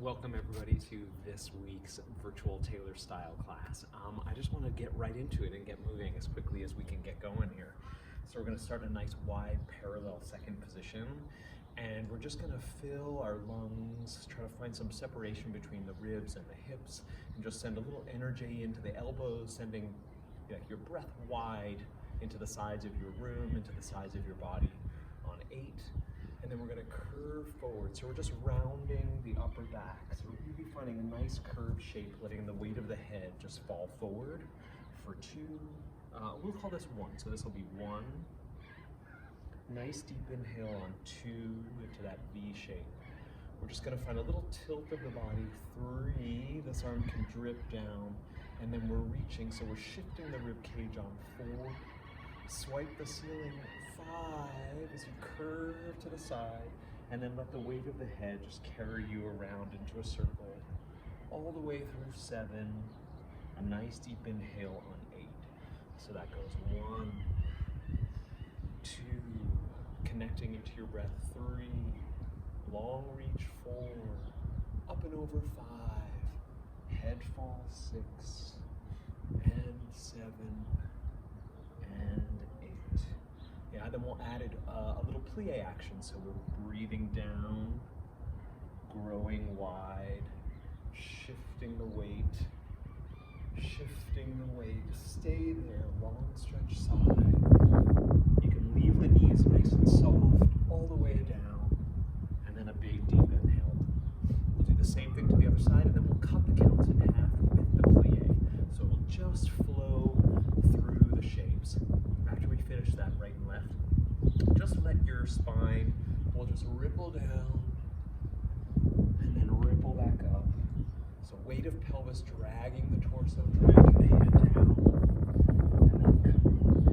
Welcome everybody to this week's virtual tailor style class. I just want to get right into it and get moving as quickly as we can get going here. So we're going to start a nice wide parallel second position, and we're just going to fill our lungs, try to find some separation between the ribs and the hips, and just send a little energy into the elbows, sending your breath wide into the sides of your room, into the sides of your body on 8. And then we're going to curve forward. So we're just rounding the upper back. So we're really finding a nice curved shape, letting the weight of the head just fall forward for 2. We'll call this 1. So this will be 1. Nice deep inhale on 2 into that V shape. We're just going to find a little tilt of the body. 3. This arm can drip down. And then we're reaching. So we're shifting the rib cage on 4. Swipe the ceiling. 5 as you curve to the side, and then let the weight of the head just carry you around into a circle all the way through 7. A nice deep inhale on 8. So that goes 1, 2, connecting into your breath. 3, long reach 4, up and over 5, head fall 6, and 7, and 8. Yeah, then we'll add a little plie action. So we're breathing down, growing wide, shifting the weight, stay there, long stretch side. You can leave the knees nice and soft all the way down, and then a big deep inhale. We'll do the same thing to the other side, and then we'll cut the counts in half with the plie. So we'll just flow through the shapes. After we finish that right and left, just let your spine, we'll just ripple down and then ripple back up. So weight of pelvis dragging the torso, dragging the head down,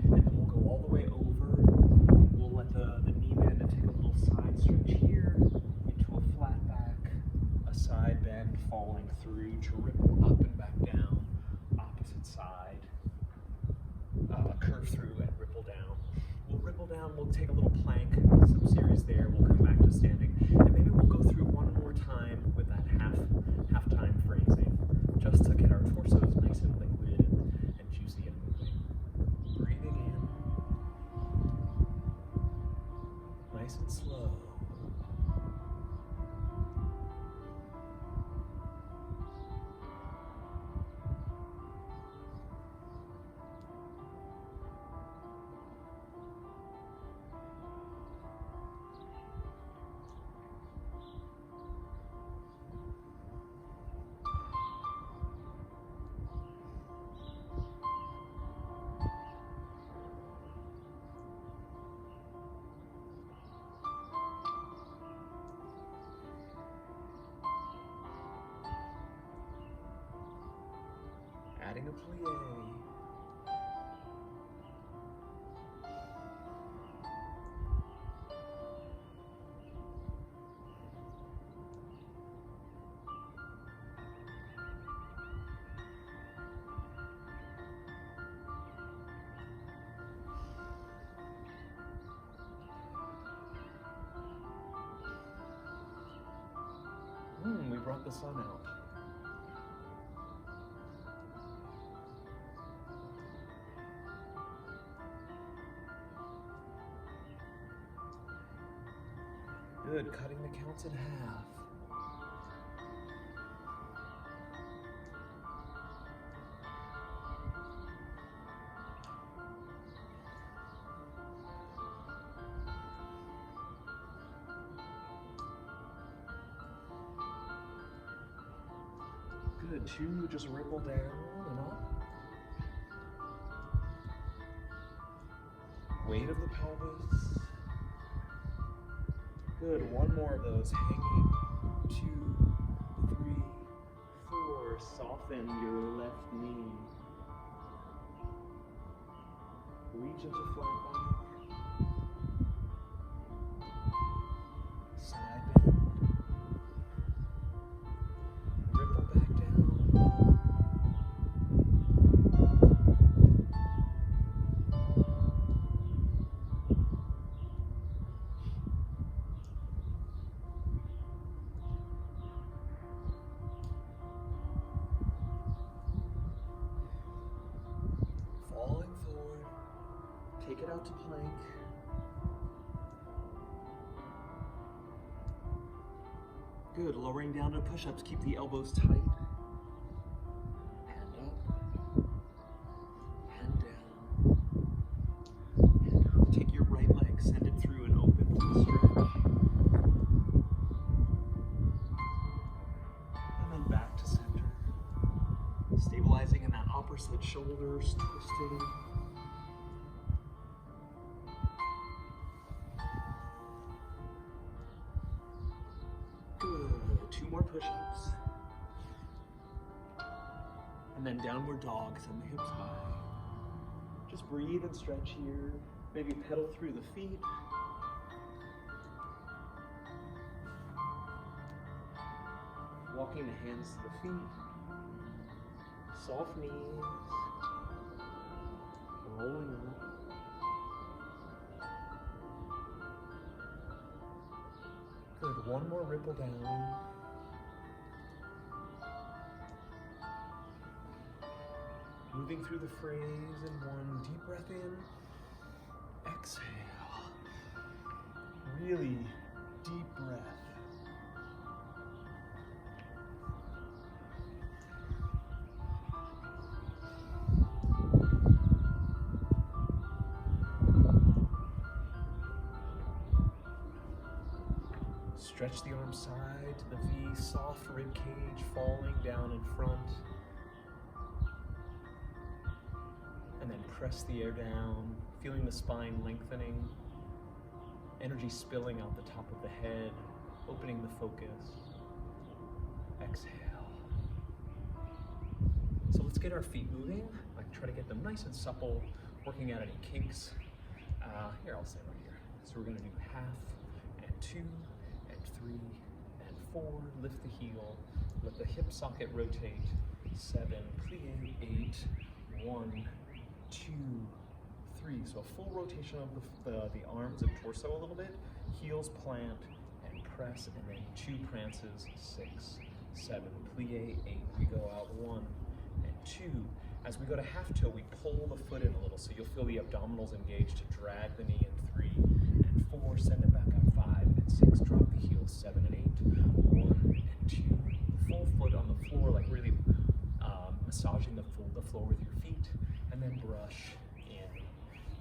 and then we'll go all the way over. We'll let the knee bend and take a little side stretch here into a flat back, a side bend falling through to ripple up and back down, opposite side. Curve through and ripple down. We'll ripple down, we'll take a little plank, some series there, we'll come back to standing, and maybe we'll go through one more time with that half-time phrasing, just to get our torsos nice and liquid and juicy and moving. Breathing in, nice and slow. Adding a plie. We brought the sun out. Good, cutting the counts in half. Good, 2, just ripple down and up. Weight of the pelvis. Good, 1 more of those, hanging. 2, 3, 4, soften your left knee. Reach into flat back. Side bend. Ripple back down. Take it out to plank. Good, lowering down to push-ups, keep the elbows tight. Hand up, hand down, hand up. Take your right leg, send it through and open for the stretch. And then back to center. Stabilizing in that opposite shoulders, twisting. Good. 2 more push-ups. And then downward dog, send the hips high. Just breathe and stretch here. Maybe pedal through the feet. Walking the hands to the feet. Soft knees. Rolling up. Good, 1 more ripple down. Moving through the phrase in 1, deep breath in, exhale. Really deep breath. Stretch the arm side to the V, soft rib cage falling down in front. And then press the air down, feeling the spine lengthening, energy spilling out the top of the head, opening the focus. Exhale. So let's get our feet moving. Like try to get them nice and supple, working out any kinks. Here, I'll stay right here. So we're gonna do half and 2, 3 and 4, lift the heel, let the hip socket rotate, 7, plie, 8, 1, 2, 3. So a full rotation of the arms and torso a little bit, heels plant and press, and then 2 prances, 6, 7, plie, 8. We go out 1 and 2. As we go to half toe, we pull the foot in a little, so you'll feel the abdominals engaged to drag the knee in 3 and 4, send it back up 5 and 6, drop the heels 7 and 8, 1 and 2, full foot on the floor, like really massaging the floor with your feet, and then brush in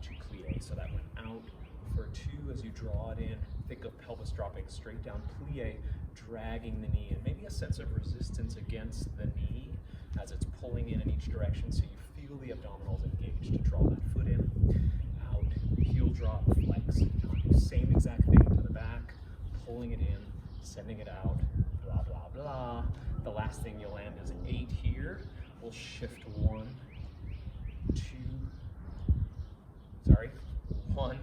to plie. So that went out for 2 as you draw it in, think of pelvis dropping straight down, plie, dragging the knee, and maybe a sense of resistance against the knee as it's pulling in each direction, so you feel the abdominals engaged to draw that foot in, out, heel drop, flex, same exact thing to the back, pulling it in, sending it out, blah, blah, blah. The last thing you'll land is 8 here. We'll shift 1, 1,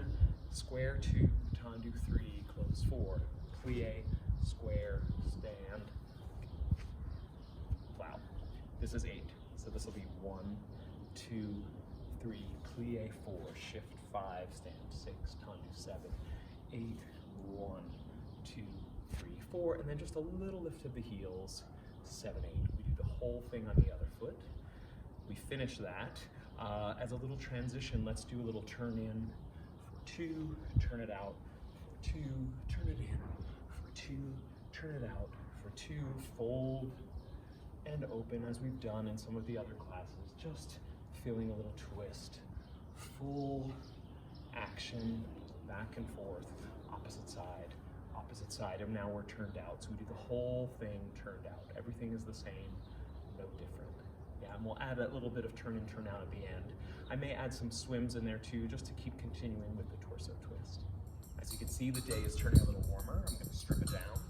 square 2, tendu 3, close 4, plie, square, stand. Wow, this is 8. So this will be 1, 2, 3, plie 4, shift 5, stand 6, tendu 7, 8, 1, 2, 3, 4, and then just a little lift of the heels, 7, 8. We do the whole thing on the other foot. We finish that. As a little transition, let's do a little turn in for 2, turn it out for 2, turn it in for 2, turn it out for 2, fold and open as we've done in some of the other classes, just feeling a little twist, full action, back and forth, opposite side, and now we're turned out. So we do the whole thing turned out. Everything is the same, no different. Yeah, and we'll add that little bit of turn in, turn out at the end. I may add some swims in there too, just to keep continuing with the torso twist. As you can see, the day is turning a little warmer. I'm gonna strip it down.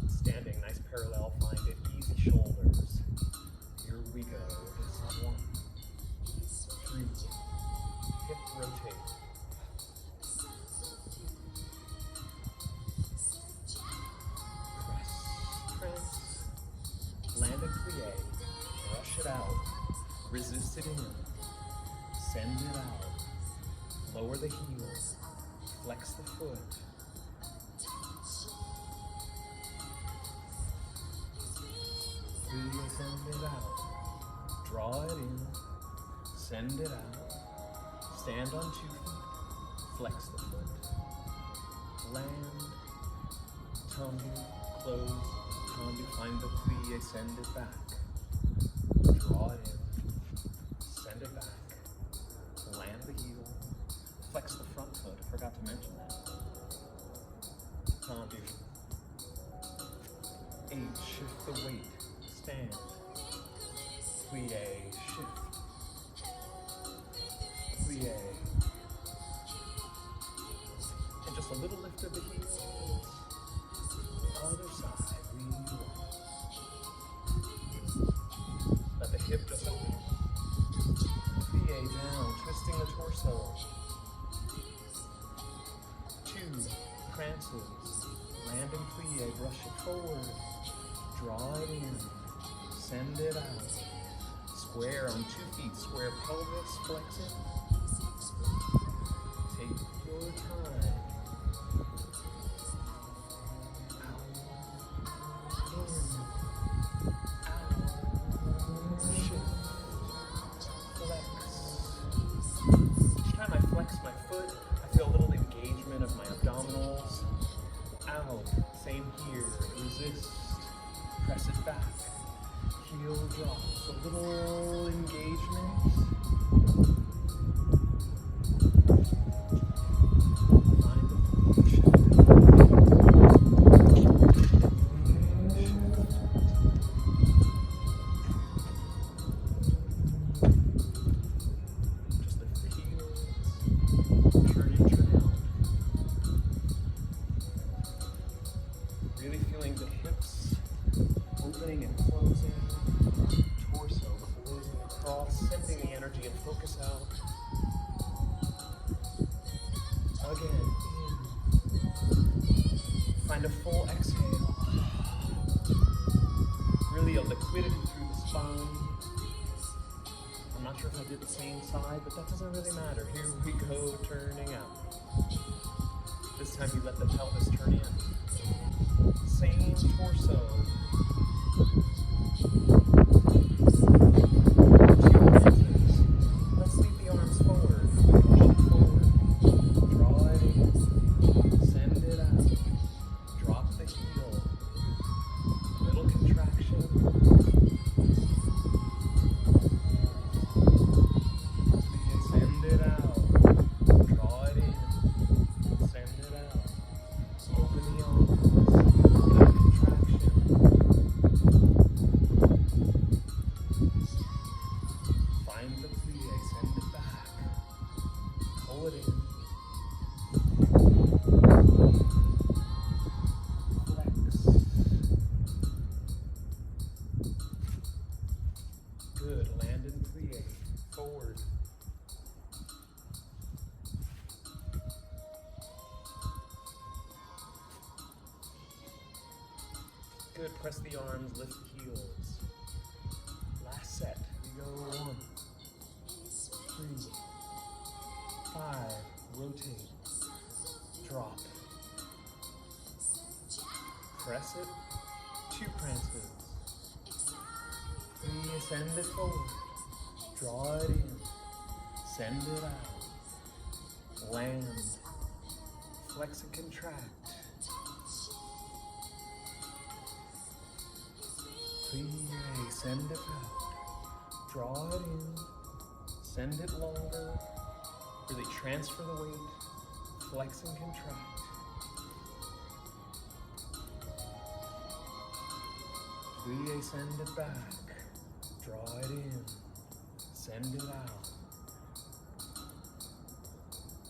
Standing, nice parallel, find it, easy shoulders. Here we go, this is 1, 3, hip rotate. Press, land and plie, brush it out, resist it in, send it out, lower the heels, flex the foot. Send it out, draw it in, send it out, Stand on 2 feet. Flex the foot. Land. Tendu. Close. Tendu. Find the plie. Send it back. Draw it in. Send it back. Land the heel. Flex the front foot. I forgot to mention that. Tendu. 8. Shift the weight. Stand. Plie. Shift. Plie. And just a little lift of the heels. Other side. Let the hip just open. Plie down, twisting the torso. 2 prances. Landing plie, brush it forward. Draw it in. Send it out. Square on 2 feet. Square pelvis, flex it. Take your time. Out. In. Out. Shift. Flex. Each time I flex my foot, I feel a little engagement of my abdominals. Out. Same here. Resist. Press it back. Heel drops. A little engagement. Find the shift. Just lift the heels. Turn in, turn out. Really feeling the hips opening and closing. Torso closing across, sending the energy and focus out. Again, in. Find a full exhale. Really a liquidity through the spine. I'm not sure if I did the same side, but that doesn't really matter. Here we go, turning out. This time you let the pelvis turn in. Same torso. 2 prances. Let's lead the arms forward. Push it forward. Draw it in. Send it out. Drop the heel. Little contraction. Send it out. Draw it in. Send it out. Open the arms. Little contraction. Find the plie, send it back. Pull it in. Flex. Good, land in plie. Forward. Good, press the arms, lift the heels. Last set, we go 1, 3, 5, rotate, drop, press it, 2 prances, send it forward, draw it in, send it out, land, flex and contract, plie, send it out. Draw it in, send it longer, really transfer the weight, flex and contract. Plie, send it back, draw it in, send it out.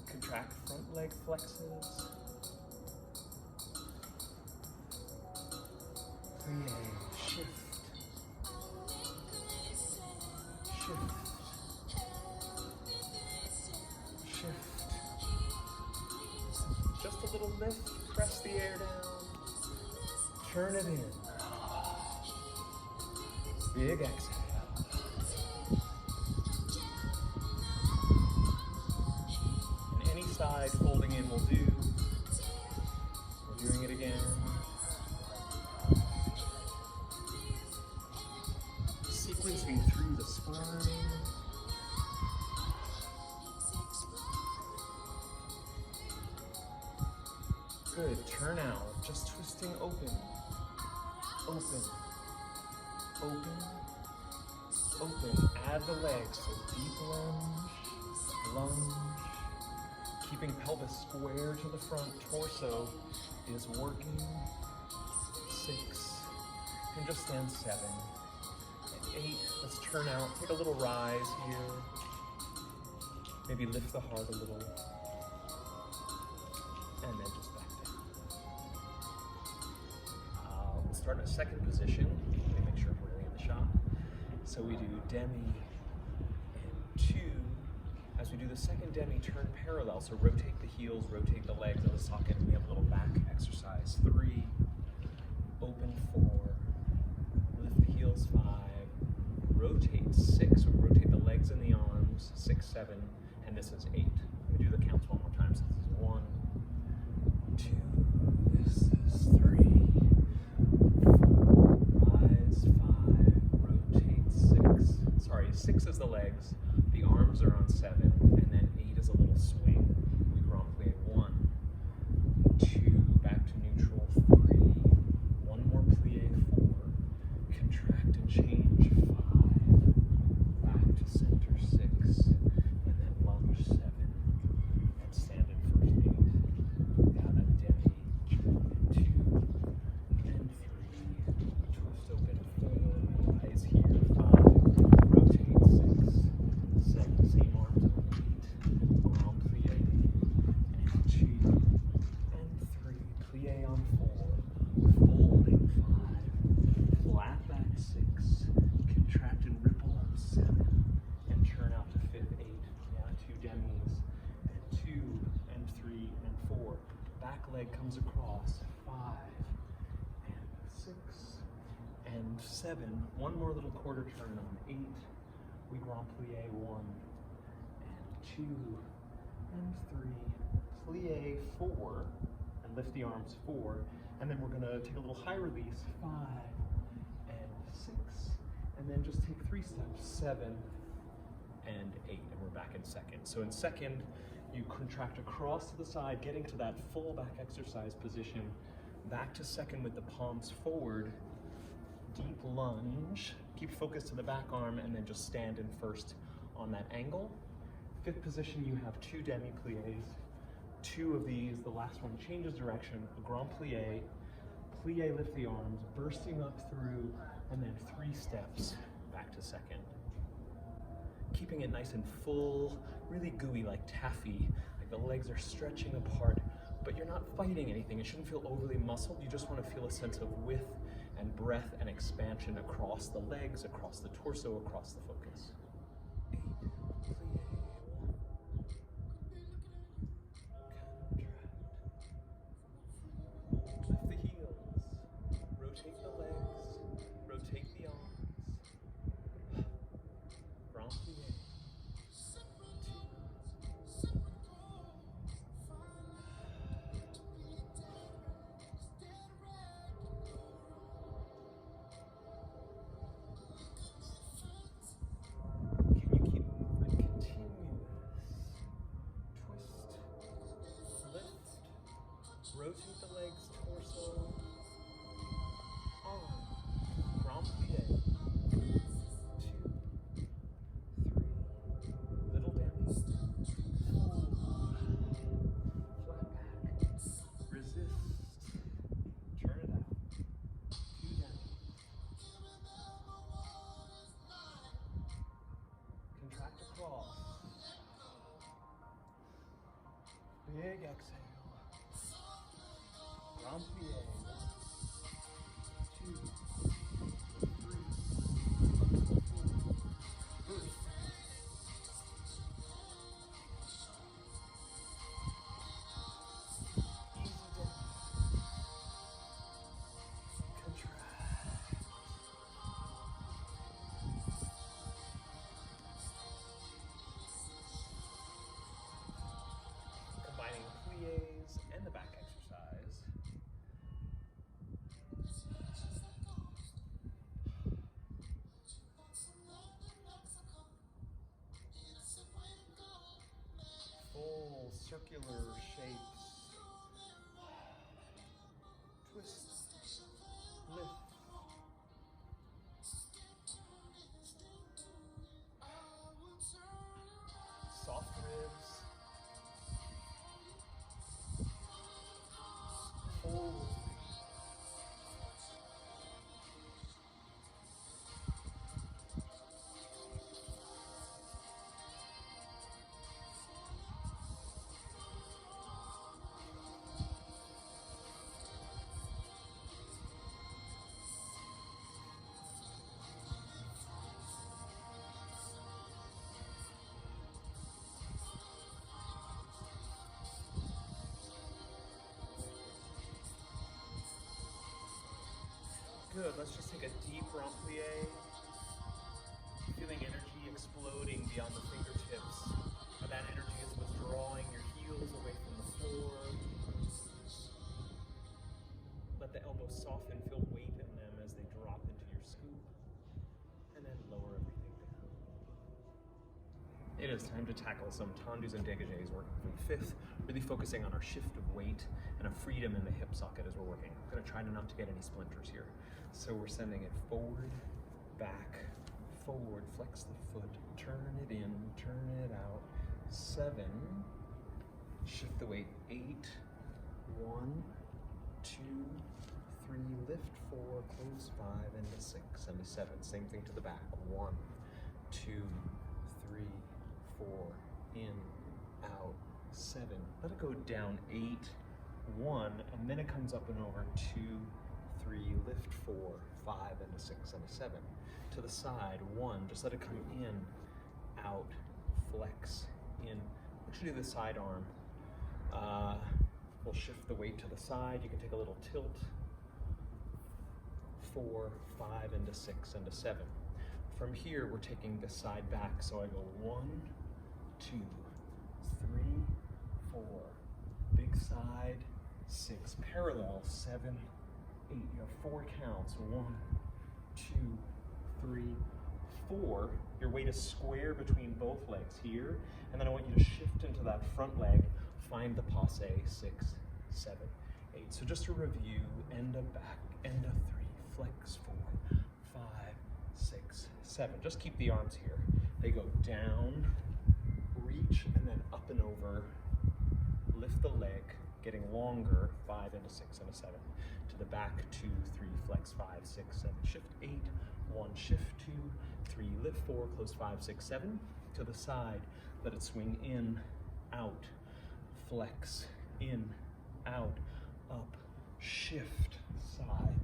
Contract front leg flexes. Plie, shift. Shift. Shift. Just a little lift, press the air down, turn it in. Big exhale. And any side folding in will do. We're doing it again. Sequencing through the spine. Good, turn out, just twisting open, open, open, open. Add the legs, so deep lunge, lunge. Keeping pelvis square to the front, torso is working. 6, and just stand 7. And 8, let's turn out, take a little rise here. Maybe lift the heart a little. And then just back down. We'll start in a second position. Let me make sure I'm really in the shot. So we do demi and 2. As we do the second demi, turn parallel. So rotate the heels, rotate the legs in the socket. We have a little back exercise. 3, open 4, lift the heels 5, rotate 6. So we rotate the legs and the arms. 6, 7, and this is 8. Let me do the counts one more time. So this is 1, 2, this is 3, 4, rise 5, rotate 6. Sorry, 6 is the legs, the arms are on 7, and then 8 is a little swing. We grand plie 1, 2, back to neutral 3, one more plie 4, contract and change 5, back to center 6, and then lunge 7, and stand in first 8. Got a demi, 2, and 3, twist open 4, rise here 5, rotate 6, 7, same arms on 8, grand plie, and 2, and 3, plie on 4, folding 5, flat back 6, contract and ripple up 7, and turn out to 5th 8. Yeah, 2 demis, and 2, and 3, and 4. Back leg comes across 5, and 6, and 7. One more little quarter turn on 8. We grand plie 1, and 2, and 3, plie 4, and lift the arms 4, and then we're gonna take a little high release 5, and 6, and then just take 3 steps 7, and 8, and we're back in second. So in second, you contract across to the side, getting to that full back exercise position, back to second with the palms forward, deep lunge, keep focus to the back arm, and then just stand in first on that angle. Fifth position, you have 2 demi plies. 2 of these, the last one changes direction, a grand plie, plie, lift the arms, bursting up through, and then 3 steps back to second. Keeping it nice and full, really gooey, like taffy, like the legs are stretching apart, but you're not fighting anything. It shouldn't feel overly muscled. You just want to feel a sense of width and breadth and expansion across the legs, across the torso, across the focus. 8, plie, 1, contract, lift the heels, rotate the legs, rotate the arms, grand plie, 2, rotate the legs, torso, arm, grand plie, 2, 3, little demi, 4, flat back, resist, turn it out, 2 demi, contract across, big exhale. Grand plie, 1, 2, 3, 4, burst. Easy demi. Contract. Combining plies and the back exercise. Full circular shapes. Good. Let's just take a deep rond-plie. Feeling energy exploding beyond the fingertips. And that energy is withdrawing your heels away from the floor. Let the elbows soften, feel weight in them as they drop into your scoop. And then lower everything down. It is time to tackle some Tendus and Degages working from the fifth, really focusing on our shift of weight and a freedom in the hip socket as we're working. I'm gonna try not to get any splinters here. So we're sending it forward, back, forward, flex the foot, turn it in, turn it out. 7, shift the weight. 8, 1, 2, 3, lift 4, close 5, into 6, into 7. Same thing to the back. 1, 2, 3, 4, in, out, 7. Let it go down. 8, 1, and then it comes up and over. 2, 3, lift 4, 5, into 6, into 7. To the side. 1, just let it come in, out, flex, in. Let's do the side arm. We'll shift the weight to the side. You can take a little tilt. 4, 5, into 6, into 7. From here, we're taking the side back. So I go 1, 2, 3, 4. Big side. 6. Parallel. 7, 8. You have 4 counts. 1, 2, 3, 4. Your weight is square between both legs here. And then I want you to shift into that front leg. Find the passe. 6, 7, 8. So just to review, end of back, end of 3, flex 4, 5, 6, 7. Just keep the arms here. They go down, reach, and then up and over. Lift the leg, getting longer. 5, into 6, into 7. To the back, 2, 3, flex 5, 6, 7. Shift 8, 1, shift 2, 3, lift 4, close 5, 6, 7. To the side, let it swing in, out, flex, in, out, up, shift, side,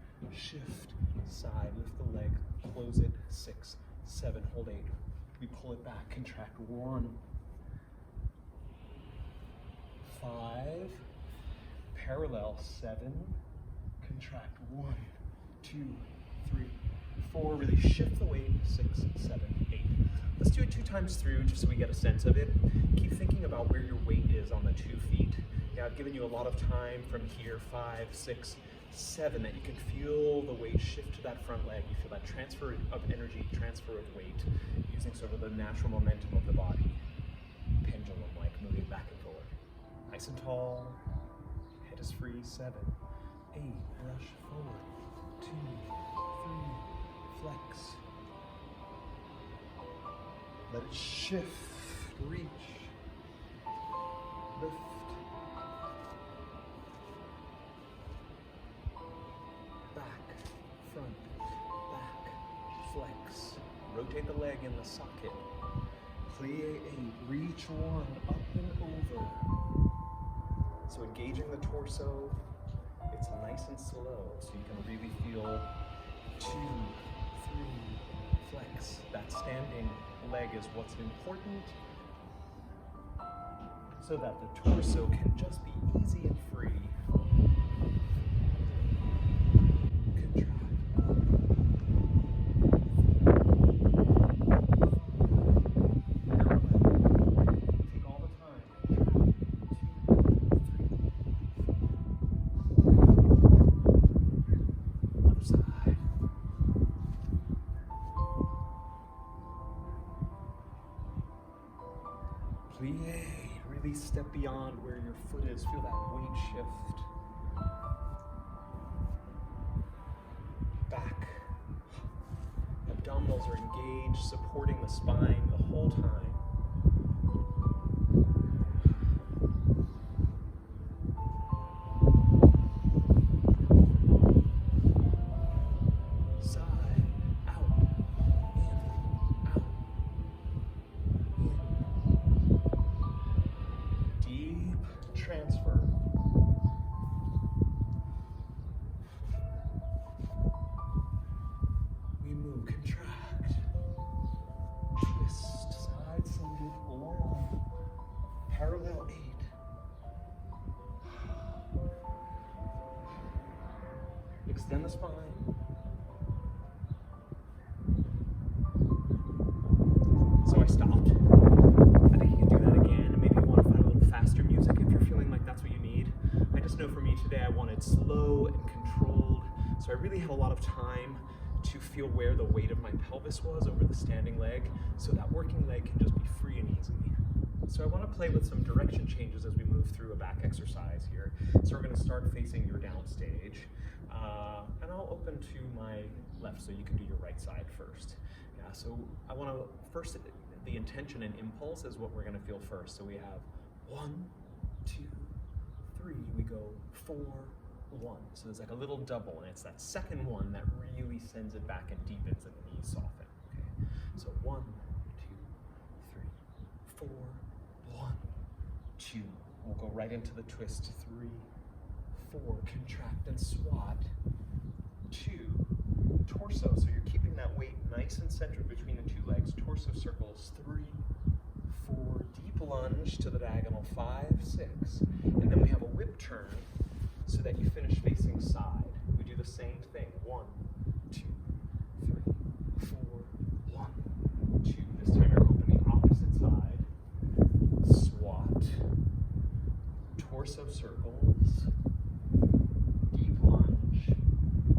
lift the leg, close it, 6, 7, hold 8. We pull it back, contract 1, 5, parallel 7, contract 1, 2, 3, 4, really shift the weight, 6, 7, 8. Let's do it 2 times through just so we get a sense of it. Keep thinking about where your weight is on the 2 feet. Yeah, I've given you a lot of time from here, 5, 6, 7, that you can feel the weight shift to that front leg. You feel that transfer of energy, transfer of weight, using sort of the natural momentum of the body. Pendulum-like, moving back and forward. Nice and tall, head is free, 7, 8, brush forward, 2, 3, flex. Let it shift, reach, lift. Back, front, back, flex. Rotate the leg in the socket. Plie 8, reach 1, up and over. So engaging the torso, it's nice and slow, so you can really feel 2, 3, flex. That standing leg is what's important, so that the torso can just be easy and free. Contract. Take all the time. 2, 3, 4. Other side. Plie, really step beyond where your foot is. Feel that weight shift. Back. Abdominals are engaged, supporting the spine the whole time. Transfer. We move, contract, twist, side seated, long, parallel 8. Extend the spine, know for me today I wanted slow and controlled, so I really had a lot of time to feel where the weight of my pelvis was over the standing leg, so that working leg can just be free and easy. So I want to play with some direction changes as we move through a back exercise here. So we're going to start facing your downstage, and I'll open to my left so you can do your right side first. Yeah, so I want to first, the intention and impulse is what we're going to feel first. So we have 1, 2, 3, we go 4, 1. So there's like a little double, and it's that second one that really sends it back and deepens and the knees soften. Okay. So 1, 2, 3, 4, 1, 2. We'll go right into the twist. 3, 4. Contract and swat. 2. Torso. So you're keeping that weight nice and centered between the two legs. Torso circles. 3, 4. Deep lunge to the diagonal. 5, 6. And then we have a whip turn so that you finish facing side. We do the same thing. 1, 2, 3, 4, 1, 2. This time you're opening opposite side. Swat. Torso circles. Deep lunge.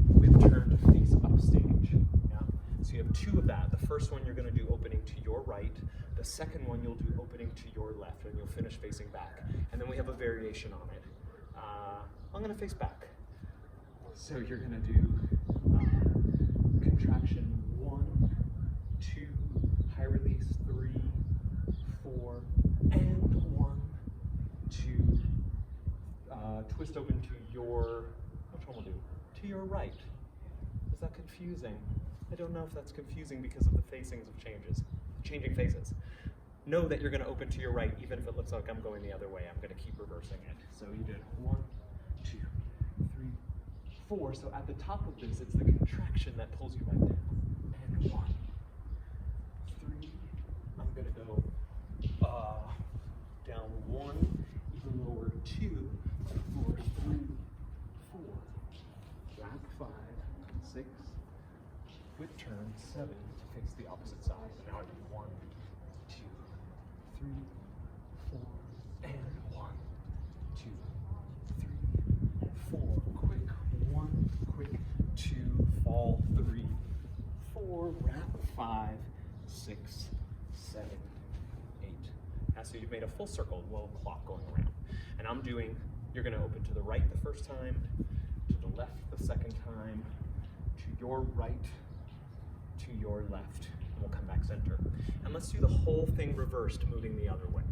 Whip turn to face upstage. Yeah? So you have 2 of that. The first one you're going to do opening to your right. The second one you'll do opening to your left, and you'll finish facing back. And then we have a variation on it. I'm going to face back. So you're going to do contraction 1, 2, high release 3, 4, and 1, 2. Twist open to your, which one will do? To your right. Is that confusing? I don't know if that's confusing because of the facings of changing faces. Know that you're going to open to your right, even if it looks like I'm going the other way. I'm going to keep reversing it. So you did 1, 2, 3, 4. So at the top of this, it's the contraction that pulls you back down. And 1, 3. I'm going to go down 1, even lower 2, 4, 3, 4. Wrap 5, 6. Whip turn 7 to face the opposite side. So now I do 1, 2, 3, 4, and 1, 2, 3, 4. Quick 1, quick 2, fall 3, 4, wrap 5, 6, 7, 8. Now, so you've made a full circle, little clock going around. And I'm doing, you're going to open to the right the first time, to the left the second time, to your right, to your left. And we'll come back center. And let's do the whole thing reversed, moving the other way.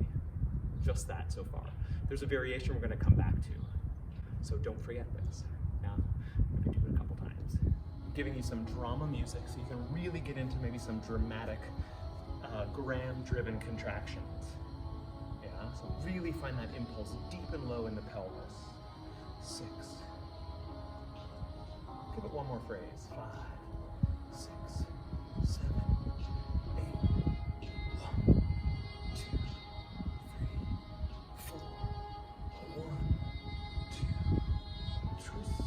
Just that so far. There's a variation we're going to come back to. So don't forget this. Yeah, we can do it a couple times. I'm giving you some drama music so you can really get into maybe some dramatic, gram-driven contractions. Yeah, so really find that impulse deep and low in the pelvis. 6. Give it one more phrase. 5, 6, 7, 8. 1, 2, 3, 4. 1, 2. Twist.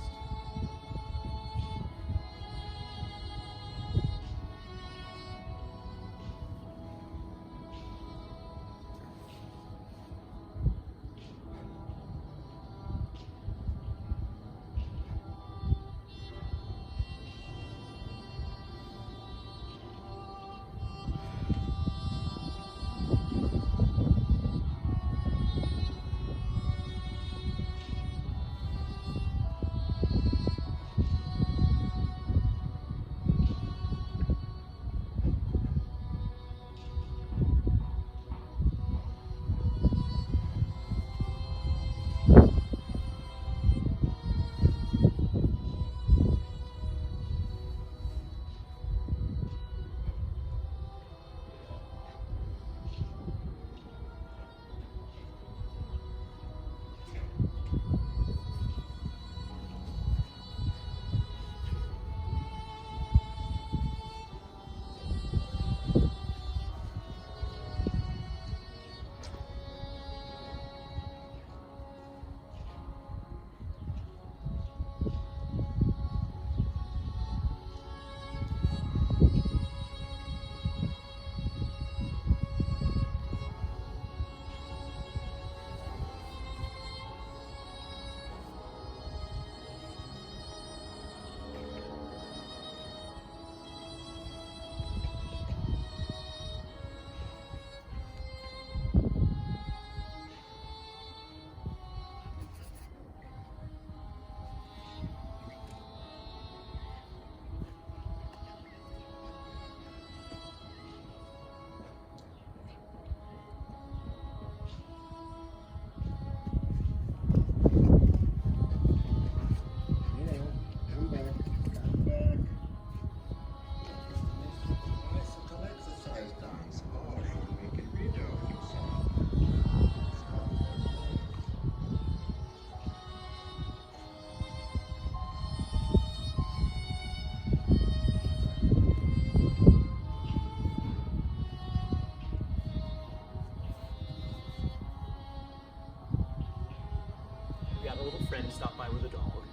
with a dog.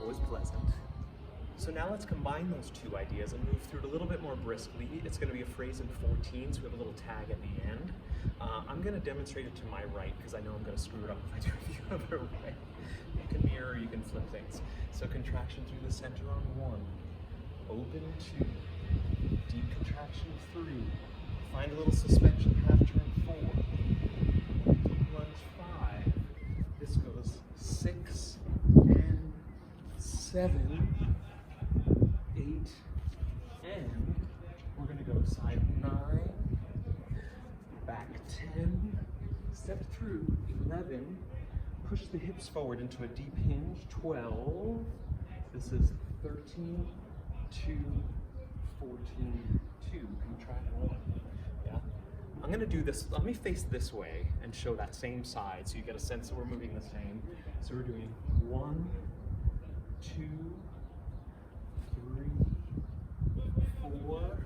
Always pleasant. So now let's combine those two ideas and move through it a little bit more briskly. It's going to be a phrase in 14, so we have a little tag at the end. I'm going to demonstrate it to my right because I know I'm going to screw it up if I do it the other way. You can mirror, you can flip things. So contraction through the center on 1, open 2, deep contraction 3, find a little suspension, half turn 4, deep lunge 5, this goes 6 and 7, 8, and we're going to go side 9, back 10, step through 11, push the hips forward into a deep hinge, 12, this is 13, 2, 14, 2, contract 1, yeah? I'm going to do this, let me face this way and show that same side so you get a sense that we're moving the same. So we're doing 1, 2, 3, 4,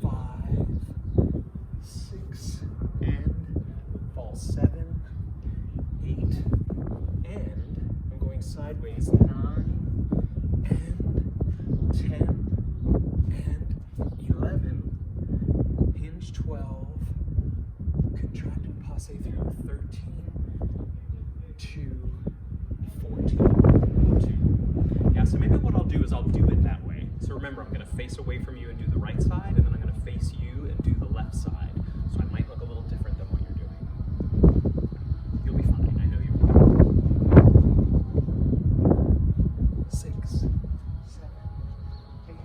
5, 6, and fall 7, 8, and I'm going sideways 9, and 10, and 11, hinge 12, contract and passe through 13, 2, 14, 2. Yeah, so maybe what I'll do is I'll do it that way. So remember, I'm going to face away from you and do the right side, and then I'm going to face you and do the left side. So I might look a little different than what you're doing. You'll be fine, I know you will. 6, 7, 8,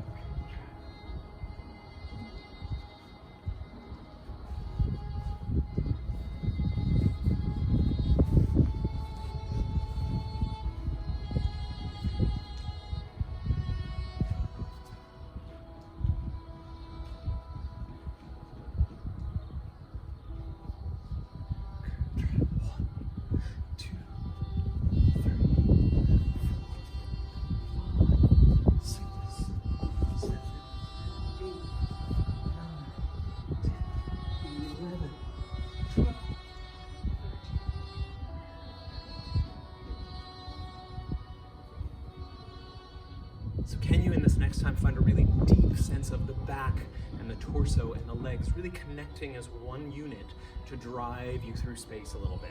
So can you in this next time find a really deep sense of the back and the torso and the legs really connecting as one unit to drive you through space a little bit?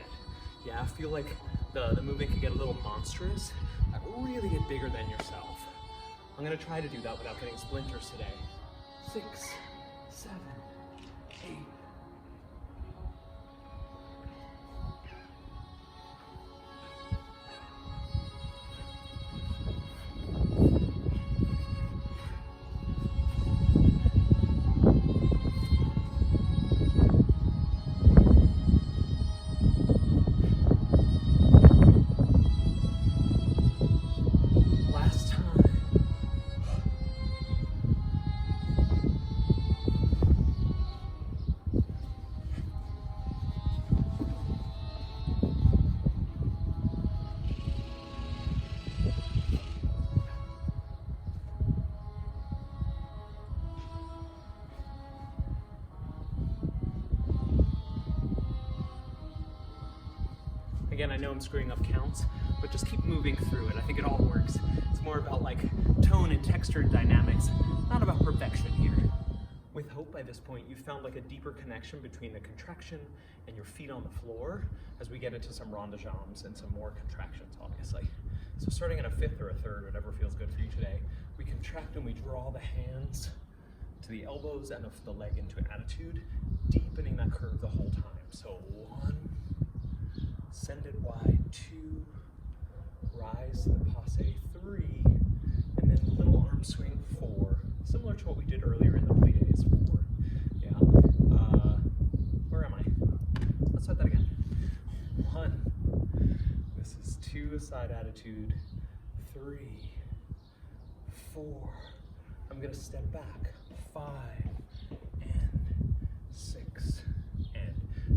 Yeah, I feel like the movement can get a little monstrous, but really get bigger than yourself. I'm gonna try to do that without getting splinters today. 6, 7, 8. Again, I know I'm screwing up counts, but just keep moving through it. I think it all works. It's more about like tone and texture and dynamics, not about perfection here. With hope by this point, you've found like a deeper connection between the contraction and your feet on the floor as we get into some Rhonda Jones and some more contractions, obviously. So starting at a fifth or a third, whatever feels good for you today, we contract and we draw the hands to the elbows and the leg into an attitude, deepening that curve the whole time. So 1, send it wide, 2, rise to the passe 3, and then little arm swing 4, similar to what we did earlier in the Plies 4. Yeah. Where am I? Let's start that again. 1. This is 2, side attitude. 3, 4. I'm gonna step back. 5 and 6.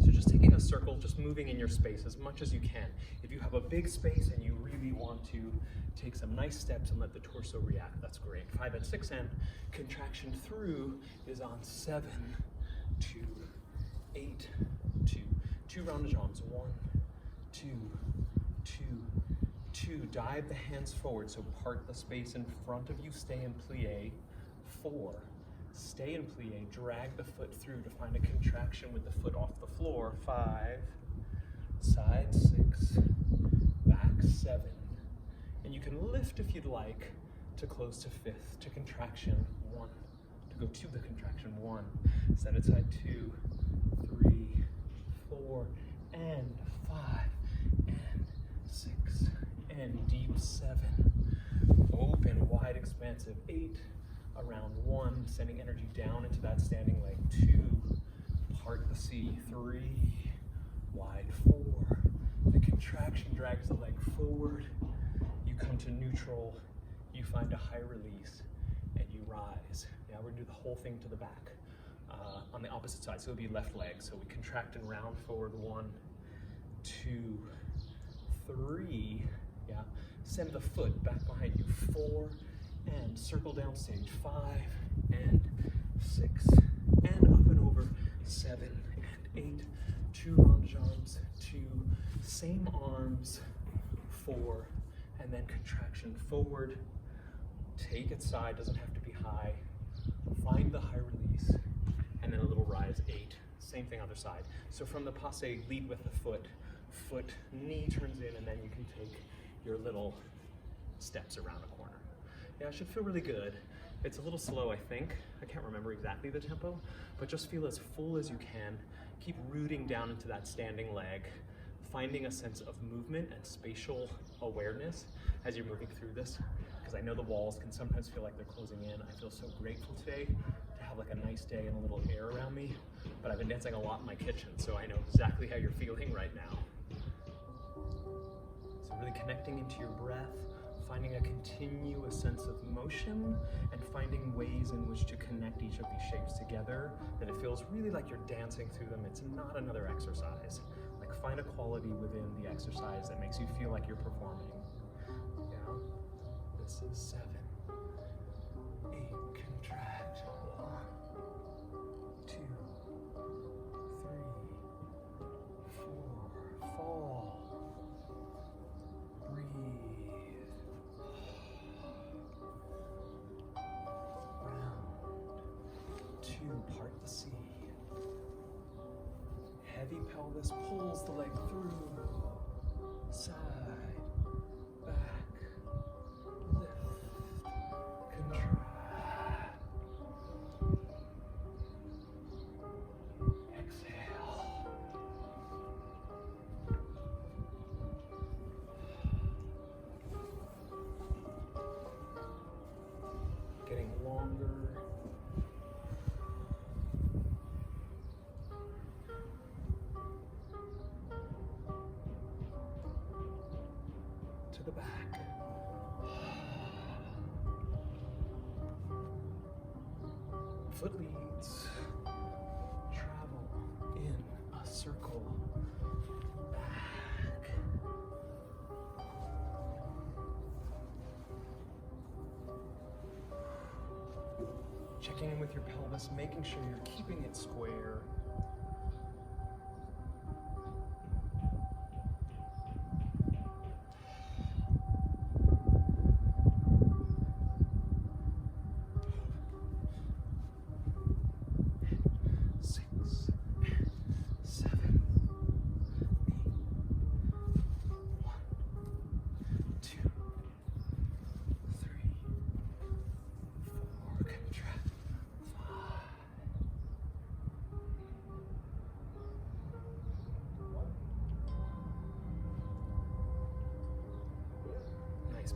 So just taking a circle, just moving in your space as much as you can. If you have a big space and you really want to take some nice steps and let the torso react, that's great. 5 and 6 and contraction through is on 7, 2, 8, 2. 2 Rhonda Jones. 1, 2, 2, 2, dive the hands forward, so part the space in front of you, stay in plie. 4, stay in plie, drag the foot through to find a contraction with the foot off the floor. 5, side 6, back 7. And you can lift if you'd like to close to 5th, to contraction 1, to go to the contraction 1, set it side 2, 3, 4, and 5, and 6, and deep 7, open, wide, expansive 8, around 1, sending energy down into that standing leg. 2, part the C. 3, wide 4, the contraction drags the leg forward, you come to neutral, you find a high release, and you rise. Now we're gonna do the whole thing to the back on the opposite side, so it'll be left leg. So we contract and round forward. 1, 2, 3, yeah. Send the foot back behind you. 4, and circle down stage. 5, and 6, and up and over. 7, and 8, 2 Rhonda Jones, 2, same arms. 4, and then contraction forward. Take it side, doesn't have to be high. Find the high release, and then a little rise. 8, same thing other side. So from the passe, lead with the foot, knee turns in, and then you can take your little steps around a corner. Yeah, it should feel really good. It's a little slow, I think. I can't remember exactly the tempo, but just feel as full as you can. Keep rooting down into that standing leg, finding a sense of movement and spatial awareness as you're moving through this, because I know the walls can sometimes feel like they're closing in. I feel so grateful today to have like a nice day and a little air around me, but I've been dancing a lot in my kitchen, so I know exactly how you're feeling right now. So really connecting into your breath, finding a continuous sense of motion, and finding ways in which to connect each of these shapes together, that it feels really like you're dancing through them. It's not another exercise. Like, find a quality within the exercise that makes you feel like you're performing. Yeah, this is 7, 8, contract, 1, 2, 3, 4, fall, breathe, round, 2, part the C. Heavy pelvis pulls the leg through, side, back, lift, contract, exhale. Getting longer. To the back. Foot leads. Travel in a circle. Back. Checking in with your pelvis, making sure you're keeping it square.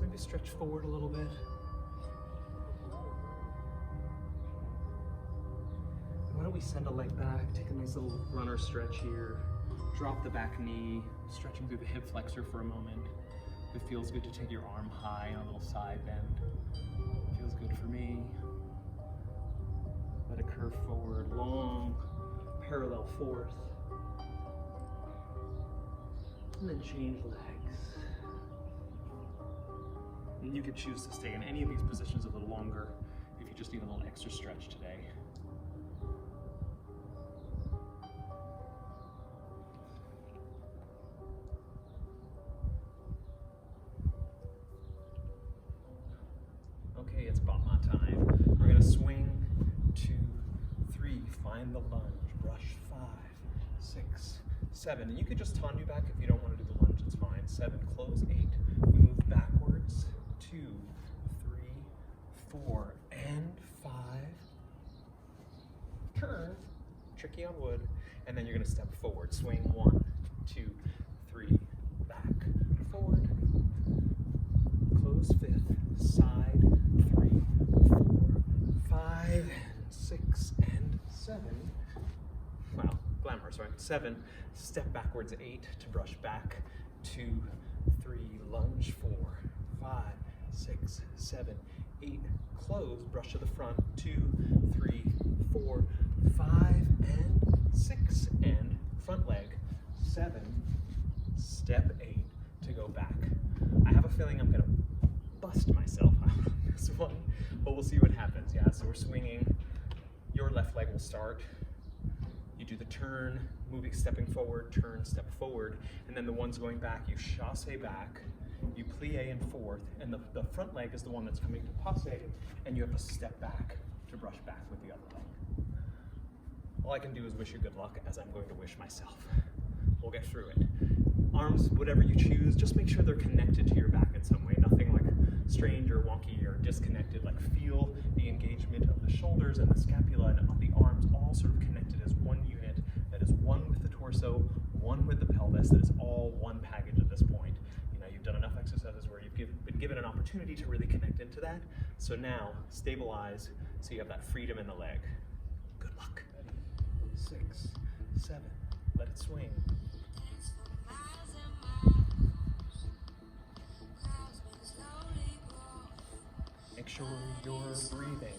Maybe stretch forward a little bit. Why don't we send a leg back, take a nice little runner stretch here. Drop the back knee, stretching through the hip flexor for a moment. If it feels good to take your arm high on a little side bend. Feels good for me. Let it curve forward, long, parallel 4th. And then change legs. And you could choose to stay in any of these positions a little longer if you just need a little extra stretch today. 7. And you could just tendu back if you don't want to do the lunge, it's fine. 7, close, 8. We move backwards, 2, 3, 4, and 5. Turn, tricky on wood, and then you're going to step forward. Swing 1, 2, 3, back, forward, close 5th, side, 3, 4, 5, 6, and 7. Wow, glamorous, right? 7, step backwards, 8 to brush back, 2, 3, lunge, 4, 5, 6, 7, 8, close, brush to the front, 2, 3, 4, 5, and 6, and front leg, 7, step 8 to go back. I have a feeling I'm gonna bust myself on this one, but we'll see what happens. Yeah, so we're swinging, your left leg will start, you do the turn, moving, stepping forward, turn, step forward, and then the ones going back, you chasse back, you plie in 4th, and the front leg is the one that's coming to passe, and you have to step back to brush back with the other leg. All I can do is wish you good luck, as I'm going to wish myself. We'll get through it. Arms, whatever you choose, just make sure they're connected to your back in some way. Nothing like strange or wonky or disconnected. Like feel the engagement of the shoulders and the scapula and the arms all sort of connected as one unit that is one with the torso, one with the pelvis, that is all one package at this point. You know, you've done enough exercises where you've been given an opportunity to really connect into that. So now, stabilize so you have that freedom in the leg. Good luck. 6, 7, let it swing. Make sure you're breathing.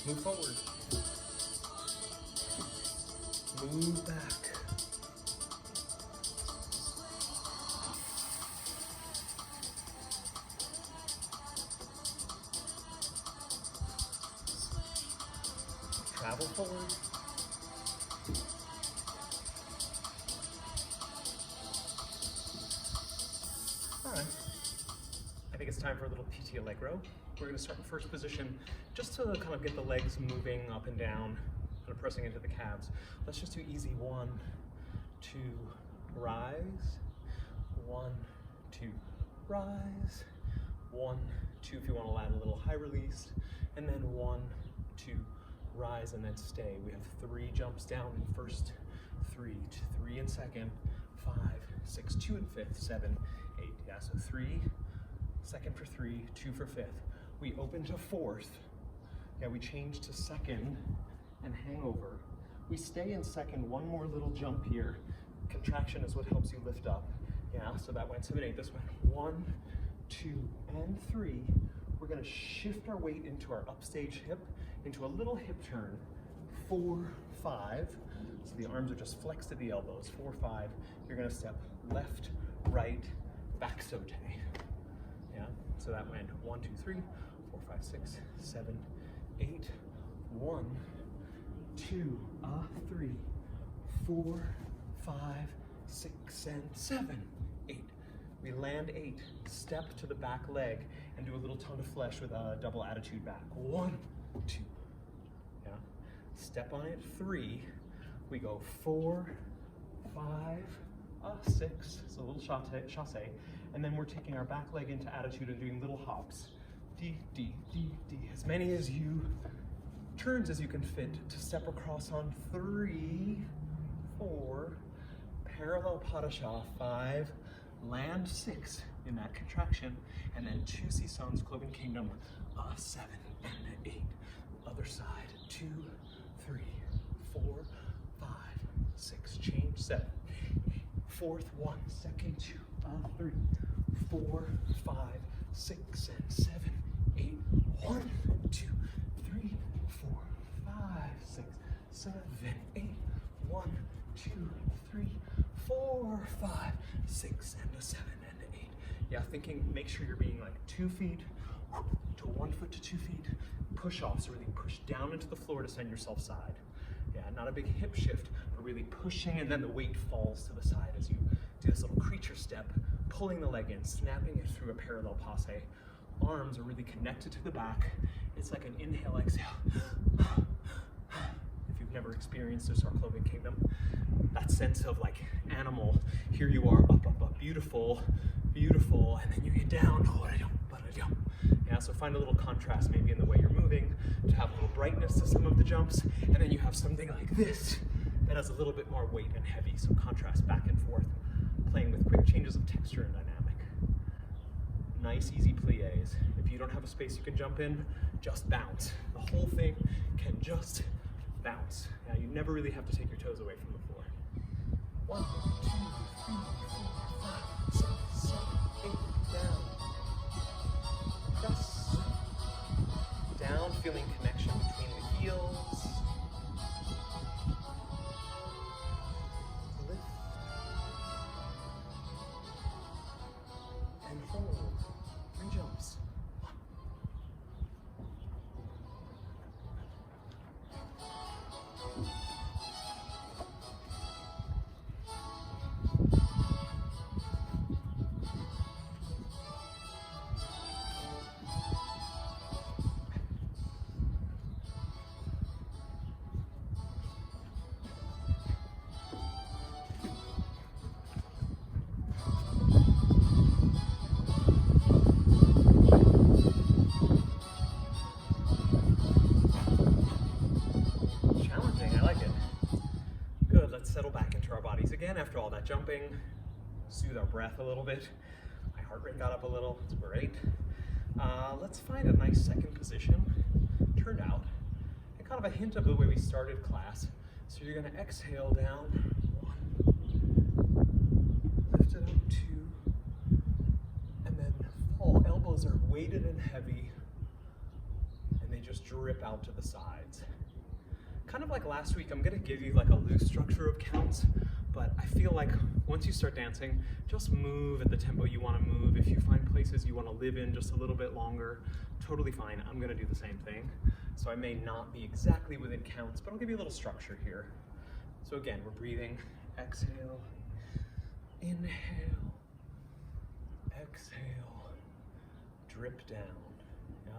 Move forward. Move back. Travel forward. All right. I think it's time for a little PT Allegro. We're going to start in first position just to kind of get the legs moving up and down, kind of pressing into the calves. Let's just do easy 1, 2, rise, 1, 2, rise, 1, 2 if you want to add a little high release, and then 1, 2, rise, and then stay. We have 3 jumps down in first, 3, 3 in second, 5, 6, 2 in fifth, 7, 8. Yeah, so 3, second for 3, 2 for fifth. We open to 4th. Yeah, we change to second and hang over. We stay in second, 1 more little jump here. Contraction is what helps you lift up. Yeah, so that went 7, 8. This went 1, 2, and 3. We're gonna shift our weight into our upstage hip, into a little hip turn. 4, 5. So the arms are just flexed to the elbows. 4, 5. You're gonna step left, right, back saute. Yeah, so that went 1, 2, 3, 4, 5, 6, 7, 8, 1, 2, 3, 4, 5, 6, and 7, 8. We land 8, step to the back leg, and do a little tongue to flesh with a double attitude back. 1, 2, yeah. Step on it, 3. We go 4, 5, 6, so a little chasse, and then we're taking our back leg into attitude and doing little hops. D, D, D, D, as many as you turns as you can fit to step across on 3, 4, parallel padasha, 5, land 6 in that contraction, and then 2 Sisons, Cloven Kingdom, 7 and 8. Other side, 2, 3, 4, 5, 6, change, 7. 4th, 1, second, 2, 3, 4, 5, 6, and 7, 8. 1, 2, 3, 4, 5, 6, 7, 8. 1, 2, 3, 4, 5, 6, and a 7, and a 8. Yeah, thinking, make sure you're being like 2 feet to 1 foot to 2 feet. Push off, so really push down into the floor to send yourself side. Yeah, not a big hip shift, but really pushing, and then the weight falls to the side as you do this little creature step, pulling the leg in, snapping it through a parallel passe. Arms are really connected to the back. It's like an inhale, exhale. If you've never experienced a Sarclovian kingdom, that sense of like animal, here you are, up, up, up, beautiful, beautiful, and then you get down, yeah, so find a little contrast maybe in the way you're moving to have a little brightness to some of the jumps, and then you have something like this that has a little bit more weight and heavy, so contrast back and forth, playing with quick changes of texture and dynamic. Nice, easy plies. If you don't have a space you can jump in, just bounce. The whole thing can just bounce. Now, you never really have to take your toes away from the floor. 1, 2, 3, 4, 5, 6, 7, 8, down. Press. Down, feeling connection between the heels. Lift. And hold. 3 jumps. 1. Settle back into our bodies again after all that jumping. Soothe our breath a little bit. My heart rate got up a little. It's great. Let's find a nice second position. Turned out, and kind of a hint of the way we started class. So you're going to exhale down. 1. Lift it up. 2. And then fall. Elbows are weighted and heavy, and they just drip out to the sides. Kind of like last week, I'm gonna give you like a loose structure of counts, but I feel like once you start dancing, just move at the tempo you wanna move. If you find places you wanna live in just a little bit longer, totally fine. I'm gonna do the same thing. So I may not be exactly within counts, but I'll give you a little structure here. So again, we're breathing, exhale, inhale, exhale, drip down, yeah?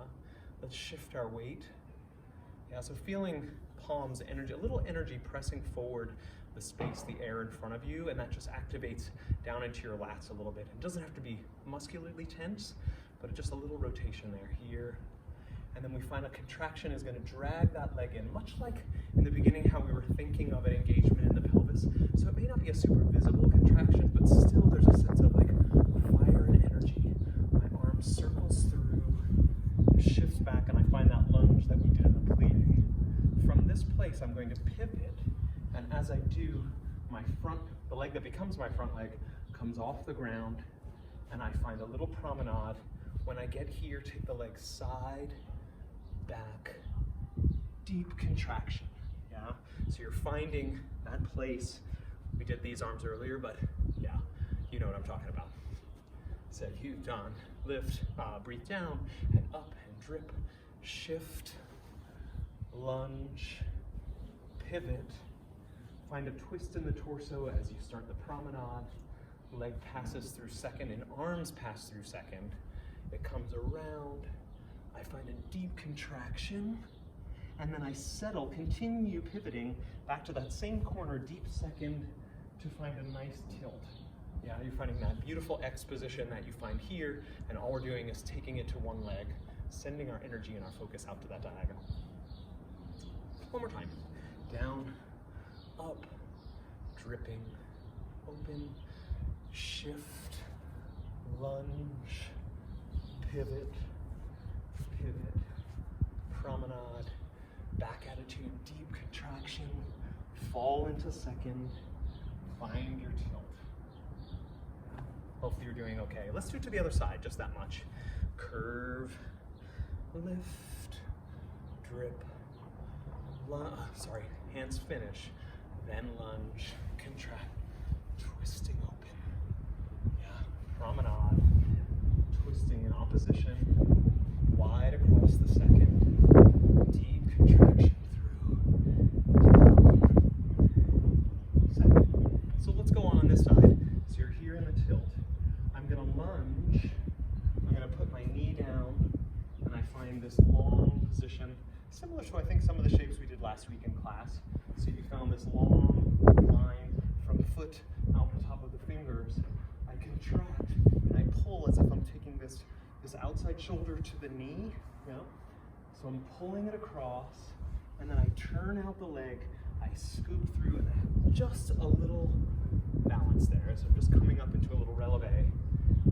Let's shift our weight. Yeah, so feeling palms, energy, a little energy pressing forward the space, the air in front of you, and that just activates down into your lats a little bit. It doesn't have to be muscularly tense, but just a little rotation there, here. And then we find a contraction is gonna drag that leg in, much like in the beginning how we were thinking of an engagement in the pelvis. So it may not be a super visible contraction, but still there's a sense of like fire and energy. My arm circles through, shifts back, and I find that lunge that we did in the plie. From this place, I'm going to pivot, and as I do, my front, the leg that becomes my front leg, comes off the ground, and I find a little promenade. When I get here, take the leg side, back, deep contraction, yeah? So you're finding that place. We did these arms earlier, but yeah, you know what I'm talking about. So you've done, lift, breathe down, and up, and drip, shift, lunge, pivot, find a twist in the torso as you start the promenade, leg passes through second and arms pass through second, it comes around, I find a deep contraction, and then I settle, continue pivoting back to that same corner, deep second, to find a nice tilt. Yeah, you're finding that beautiful X position that you find here, and all we're doing is taking it to one leg, sending our energy and our focus out to that diagonal. One more time. Down, up, dripping, open, shift, lunge, pivot, pivot, promenade, back attitude, deep contraction, fall into second, find your tilt. Hopefully you're doing okay. Let's do it to the other side, just that much. Curve, lift, drip, hands finish, then lunge, contract, twisting open. promenade, twisting in opposition, wide across the second, deep contraction through, second. So let's go on this side. So you're here in the tilt. I'm gonna lunge, I'm gonna put my knee down, and I find this long position, similar to I think some of the shapes we did last week in class. So you found this long line from foot out the top of the fingers. I contract and I pull as if I'm taking this outside shoulder to the knee. Yeah. So I'm pulling it across, and then I turn out the leg. I scoop through, and I have just a little balance there. So I'm just coming up into a little releve.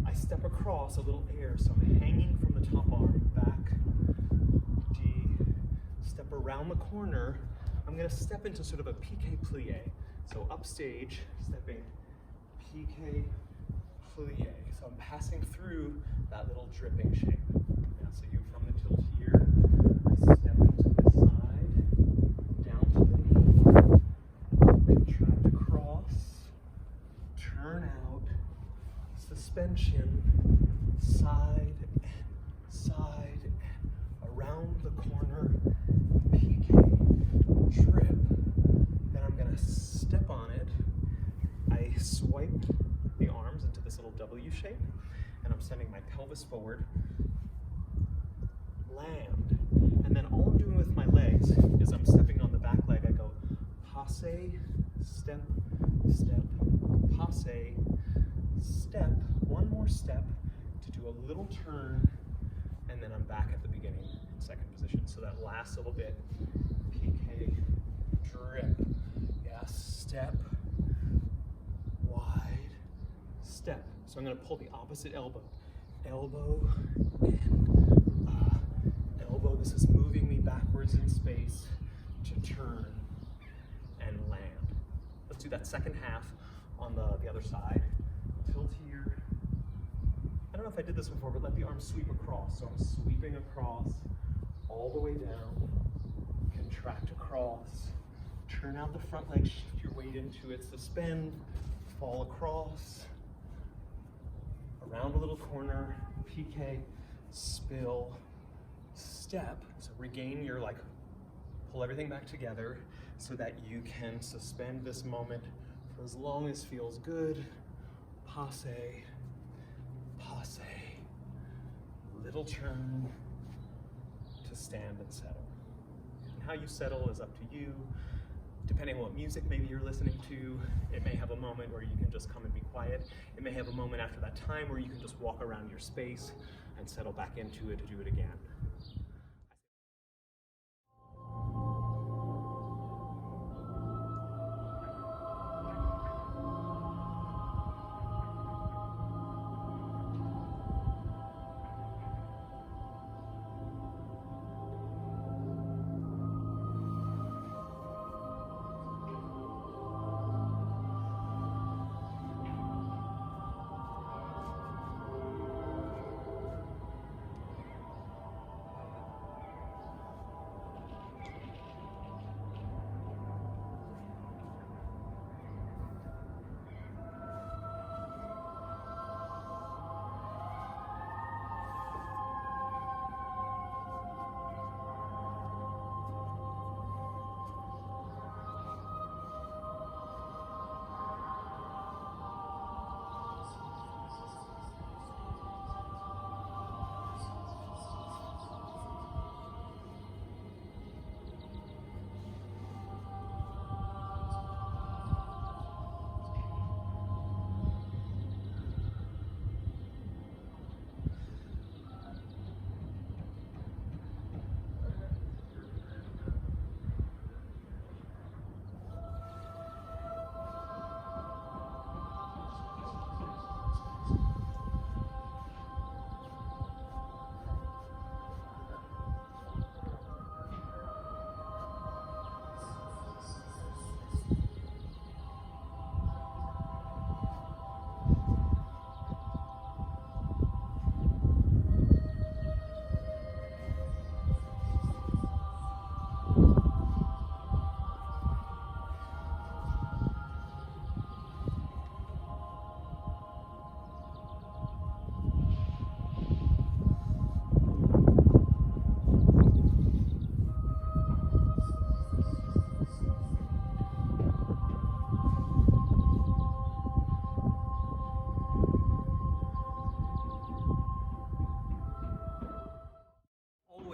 I step across a little air, so I'm hanging from the top arm, back, D, step around the corner. I'm gonna step into sort of a piqué plie. So upstage, stepping, piqué plie. So I'm passing through that little dripping shape. Yeah, so you from the tilt here, I step into this side, down to the knee, contract across, turn out, suspension, side and around the corner, piqué, drip. Then I'm gonna step on it. I swipe the arms into this little W shape, and I'm sending my pelvis forward, land, and then all I'm doing with my legs is I'm stepping on the back leg. I go passe, step, step, passe, step, one more step to do a little turn, and then I'm back at the beginning in second position. So that last little bit, piqué, drip, yeah, step, wide, step. So I'm gonna pull the opposite elbow, elbow, and elbow. This is moving me backwards in space to turn and land. Let's do that second half on the other side. Tilt here. I don't know if I did this before, but let the arm sweep across. So I'm sweeping across all the way down, contract across, turn out the front leg, shift your weight into it, suspend, fall across, around a little corner, piqué, spill, step. So regain your, pull everything back together so that you can suspend this moment for as long as feels good. Passe, passe, little turn to stand and settle. And how you settle is up to you. Depending on what music maybe you're listening to, it may have a moment where you can just come and be quiet. It may have a moment after that time where you can just walk around your space and settle back into it to do it again.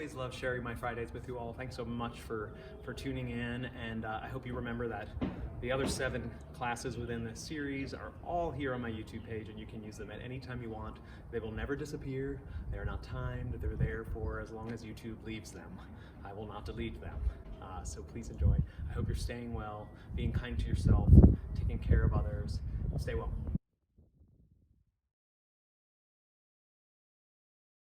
always love sharing my Fridays with you all. Thanks so much for tuning in, and I hope you remember that the other 7 classes within this series are all here on my YouTube page, and you can use them at any time you want. They will never disappear. They're not timed. They're there for as long as YouTube leaves them. I will not delete them. So please enjoy. I hope you're staying well, being kind to yourself, taking care of others. Stay well.